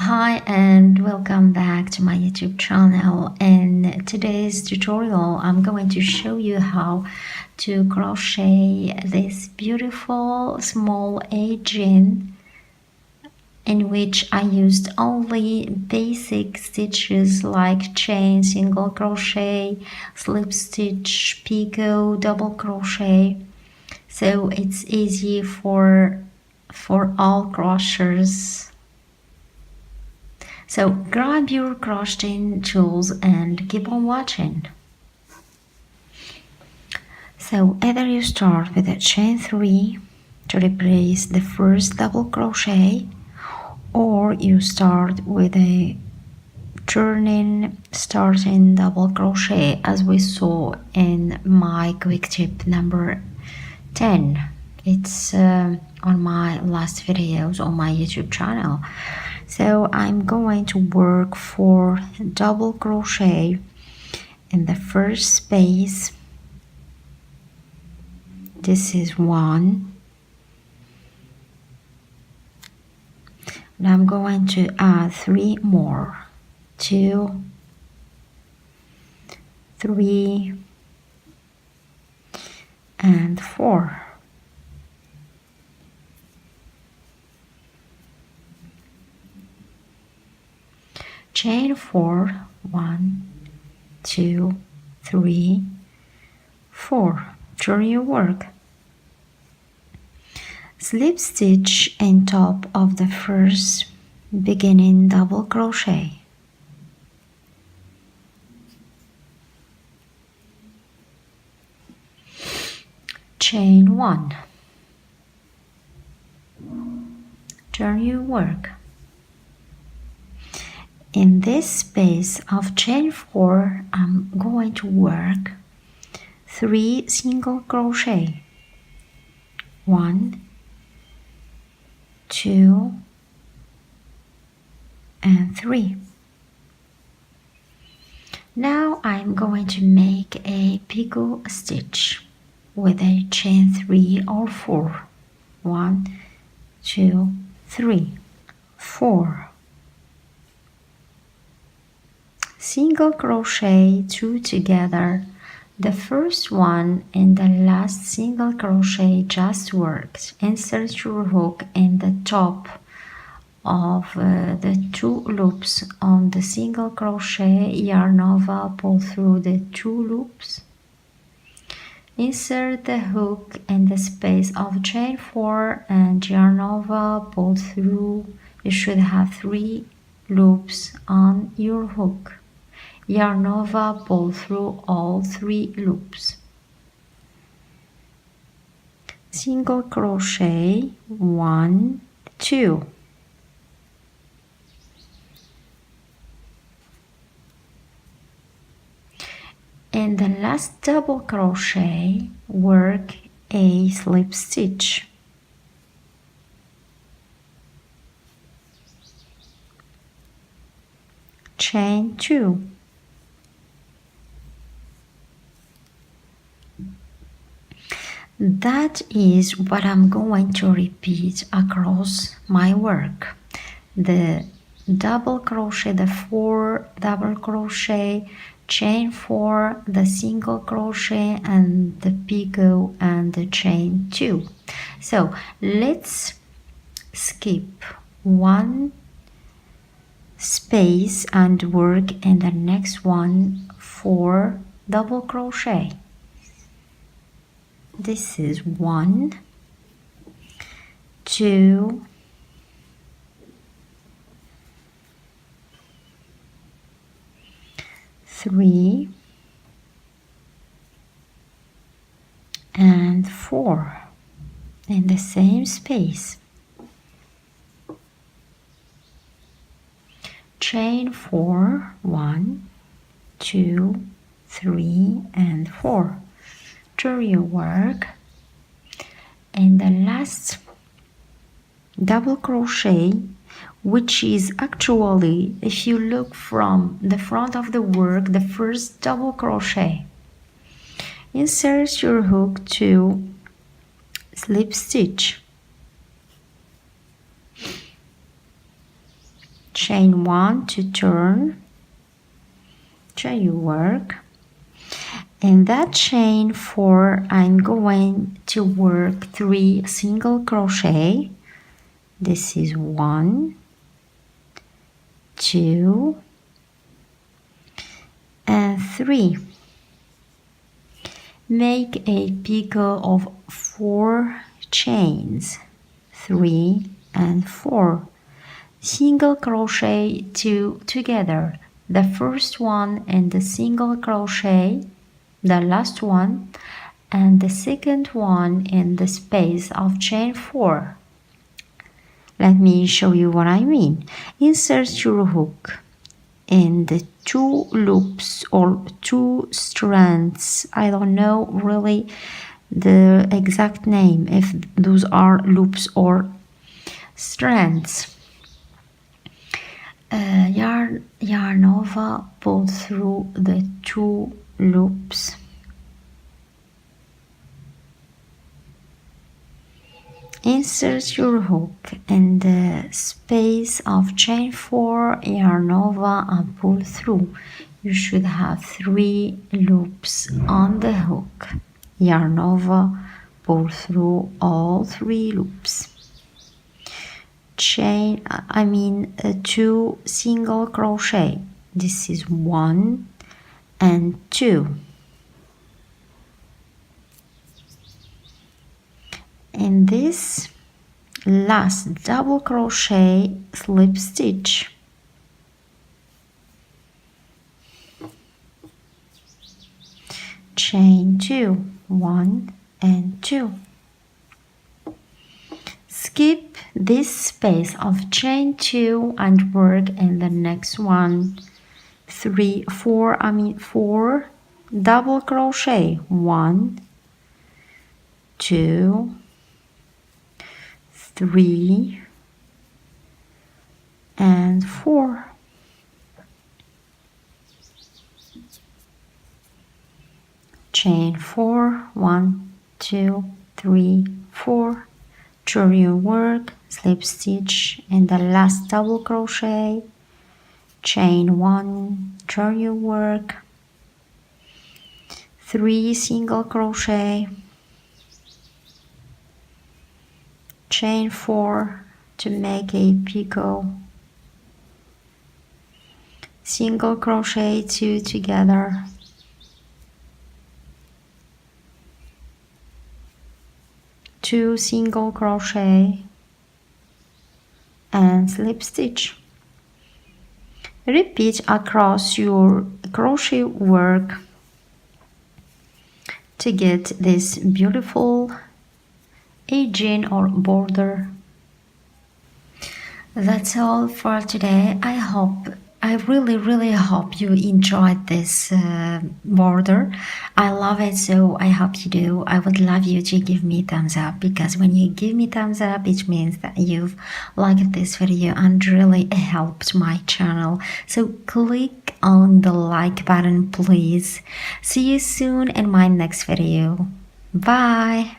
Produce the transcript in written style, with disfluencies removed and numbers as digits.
Hi and welcome back to my YouTube channel. In today's tutorial I'm going to show you how to crochet this beautiful small jean in which I used only basic stitches like chain, single crochet, slip stitch, picot, double crochet, so it's easy for all crocheters. So grab your crocheting tools and keep on watching. So either you start with a chain 3 to replace the first double crochet, or you start with a starting double crochet as we saw in my quick tip number 10. It's on my last videos on my YouTube channel. So I'm going to work for double crochet in the first space. This is 1, and I'm going to add 3 more, 2, 3 and 4. Chain 4, 1, 2, 3, 4. Turn your work. Slip stitch in top of the first beginning double crochet. Chain 1. Turn your work. In this space of chain 4, I'm going to work 3 single crochet. 1, 2 and 3. Now I'm going to make a picot stitch with a chain 3 or 4. 1, 2, 3, 4. Single crochet 2 together. The first one and the last single crochet just worked. Insert your hook in the top of the 2 loops on the single crochet, yarn over, pull through the 2 loops. Insert the hook in the space of chain 4 and yarn over, pull through. You should have 3 loops on your hook. Yarn over, pull through all 3 loops. Single crochet 1, 2. In the last double crochet, work a slip stitch. Chain 2. That is what I'm going to repeat across my work. The double crochet, the 4 double crochet, chain 4, the single crochet and the picot and the chain 2. So let's skip 1 space and work in the next one 4 double crochet. This is 1, 2, 3 and 4 in the same space. Chain 4, 1, 2, 3 and 4. Turn your work, and the last double crochet, which is actually, if you look from the front of the work, the first double crochet. Insert your hook to slip stitch, chain 1 to turn your work. In that chain 4 I'm going to work 3 single crochet. This is 1, 2 and 3. Make a picot of 4 chains, 3 and 4. Single crochet 2 together, the first one and the single crochet, the last one, and the second one in the space of chain 4. Let me show you what I mean. Insert your hook in the 2 loops or 2 strands. I don't know really the exact name, if those are loops or strands. Yarn over, pull through the 2 loops. Insert your hook in the space of chain 4, yarn over and pull through. You should have 3 loops on the hook. Yarn over, pull through all 3 loops. Chain, 2 single crochet. This is 1 and 2. In this last double crochet, slip stitch. Chain 2, 1 and 2. Skip this space of chain 2 and work in the next one. 4 double crochet. 1, 2, 3 and 4. Chain 4, 1, 2, 3, 4. Turn your work, slip stitch in the last double crochet, chain 1, turn your work, 3 single crochet, chain 4 to make a picot, single crochet 2 together, two single crochet and slip stitch. Repeat across your crochet work to get this beautiful edging or border. That's all for today. I really hope you enjoyed this border. I love it, so I hope you do. I would love you to give me thumbs up, because when you give me thumbs up, it means that you've liked this video and really helped my channel. So click on the like button, please. See you soon in my next video. Bye.